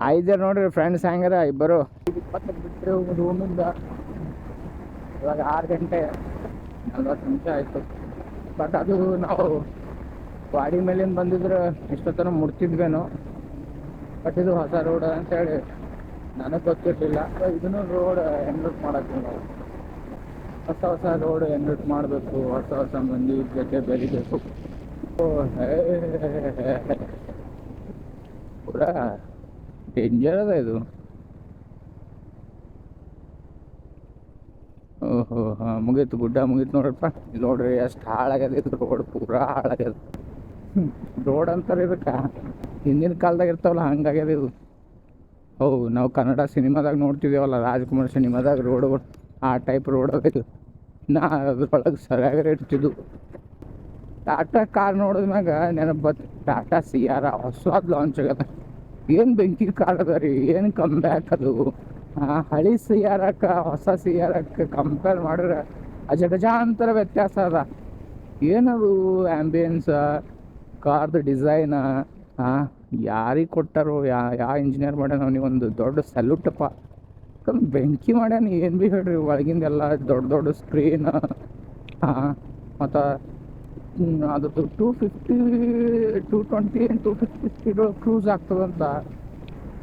ಐದರ್ ನೋಡ್ರಿ ಫ್ರೆಂಡ್ಸ್ ಹ್ಯಾಂಗಾರ ಇಬ್ಬರು 20 ಬಿಟ್ಟರೆ ರೂಮಿಂದ ಇವಾಗ 6 ಗಂಟೆ 40 ನಿಮಿಷ ಆಯಿತು. ಬಟ್ ಅದು ನಾವು ಗಾಡಿ ಮೇಲಿಂದ ಬಂದಿದ್ರೆ ಇಷ್ಟೊತ್ತನ ಮುಡ್ತಿದ್ವೇನೋ. ಬಟ್ ಇದು ಹೊಸ ರೋಡ್ ಅಂತೇಳಿ ನನಗೆ ಗೊತ್ತಿರಲಿಲ್ಲ. ಇದನ್ನು ರೋಡ್ ಎನ್ರೂಟ್ ಮಾಡತ್ತೀವಿ ನಾವು. ಹೊಸ ರೋಡ್ ಎನ್ರೂಟ್ ಮಾಡಬೇಕು, ಹೊಸ ಮಂದಿ ಜೊತೆ ಬೆರಿಬೇಕು. ಪೂರಾ ಡೇಂಜರ್ ಅದ ಇದು. ಓಹೋ ಹಾಂ, ಮುಗೀತು, ಗುಡ್ಡ ಮುಗೀತು ನೋಡ್ರಪ್ಪ. ಇಲ್ಲಿ ನೋಡ್ರಿ ಎಷ್ಟು ಹಾಳಾಗ್ಯದ ಇದು ರೋಡ್, ಪೂರಾ ಹಾಳಾಗ್ಯದ. ರೋಡ್ ಅಂತಾರೆ ಇದಕ್ಕೆ, ಹಿಂದಿನ ಕಾಲದಾಗ ಇರ್ತಾವಲ್ಲ ಹಂಗಾಗ್ಯದ ಇದು. ಹೌದು, ನಾವು ಕನ್ನಡ ಸಿನಿಮಾದಾಗ ನೋಡ್ತಿದ್ದೇವಲ್ಲ, ರಾಜ್ಕುಮಾರ್ ಸಿನಿಮಾದಾಗ ರೋಡ್ಗಳು ಆ ಟೈಪ್ ರೋಡ್ ಅದ ಇದು. ನಾ ಅದ್ರೊಳಗೆ ಸರಿಯಾಗಿ ಇರ್ತಿದ್ದು. ಟಾಟಾ ಕಾರ್ ನೋಡಿದ್ಮ್ಯಾಗ ನೆನಪು ಬತ್ತು, ಟಾಟಾ ಸಿಯಾರ ಹೊಸದು ಲಾಂಚ್ ಆಗ್ಯದ. ಏನು ಬೆಂಕಿ ಕಾರ್ ಅದ ರೀ, ಏನು ಕಮ್ ಬ್ಯಾಕ್ ಅದು. ಹಳಿ ಸಿಯಾರಕ್ಕೆ ಹೊಸ ಸಿಯಾರಕ್ಕೆ ಕಂಪೇರ್ ಮಾಡಿದ್ರೆ ಅಜಗಜಾಂತರ ವ್ಯತ್ಯಾಸ ಅದ. ಏನದು ಆ್ಯಂಬಿಯನ್ಸ, ಕಾರ್ದು ಡಿಸೈನ, ಯಾರಿಗೆ ಕೊಟ್ಟಾರೋ, ಯಾವ ಇಂಜಿನಿಯರ್ ಮಾಡ್ಯಾನ ಅವನಿಗೊಂದು ದೊಡ್ಡ ಸಲ್ಯೂಟಪ್ಪ. ಬೆಂಕಿ ಮಾಡ್ಯಾನ, ಏನು ಭೀ ಹೇಳ್ರಿ, ಒಳಗಿಂದೆಲ್ಲ ದೊಡ್ಡ ಸ್ಕ್ರೀನ್. ಮತ್ತು ಅದ್ರದ್ದು 250, 220 250 ಸ್ಪೀಡ್ ಕ್ರೂಸ್ ಆಗ್ತದಂತ.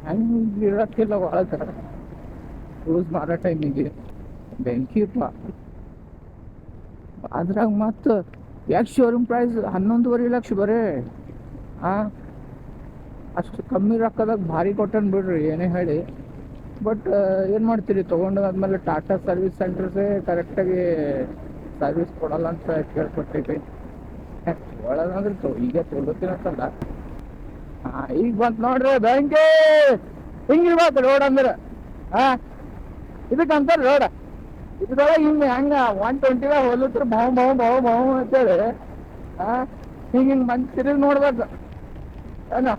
ಹಂಗೆ ಇರೋಕ್ಕಿಲ್ಲ ಒಳಗೆ ಕ್ರೂಸ್ ಮಾಡೋ ಟೈಮಿಗೆ ಬೆಂಕಿಪ್ಪ. ಅದ್ರಾಗ ಮತ್ತು ಯಾಕೆ ಶೋರೂಮ್ ಪ್ರೈಸ್ 11.5 ಲಕ್ಷ ಬರೀ. ಅಷ್ಟು ಕಮ್ಮಿ ರೊಕ್ಕದಾಗ ಭಾರಿ ಕೊಟ್ಟನ್ ಬಿಡ್ರಿ, ಏನೇ ಹೇಳಿ. ಬಟ್ ಏನು ಮಾಡ್ತೀರಿ, ತೊಗೊಂಡಾದ್ಮೇಲೆ ಟಾಟಾ ಸರ್ವಿಸ್ ಸೆಂಟರ್ಸೇ ಕರೆಕ್ಟಾಗಿ ಸರ್ವಿಸ್ ಕೊಡಲ್ಲ ಅಂತ ಕೇಳ್ಪಟ್ಟೈತಿ. ಒಳಗಂದ್ರೆ ಈಗ ತೊಗೊತೀನಂತಲ್ಲ. ಈಗ ಬಂತು ನೋಡ್ರಿ ಬೆಂಕಿ. ಹಿಂಗಿರ್ಬೇಕು ರೋಡ್ ಅಂದ್ರೆ. ಇದಕ್ಕಂತಾರೆ ರೋಡ. ಇದ್ರೊಳಗೆ ಹಿಂಗೆ ಹಂಗೆ 120 ಹೋಲಿತ್ರ ಭಾವ ಅಂತೇಳಿ ಹಿಂಗೆ ಮಂದಿ ತಿರುಗಿ ನೋಡ್ಬೇಕು ಏನೋ.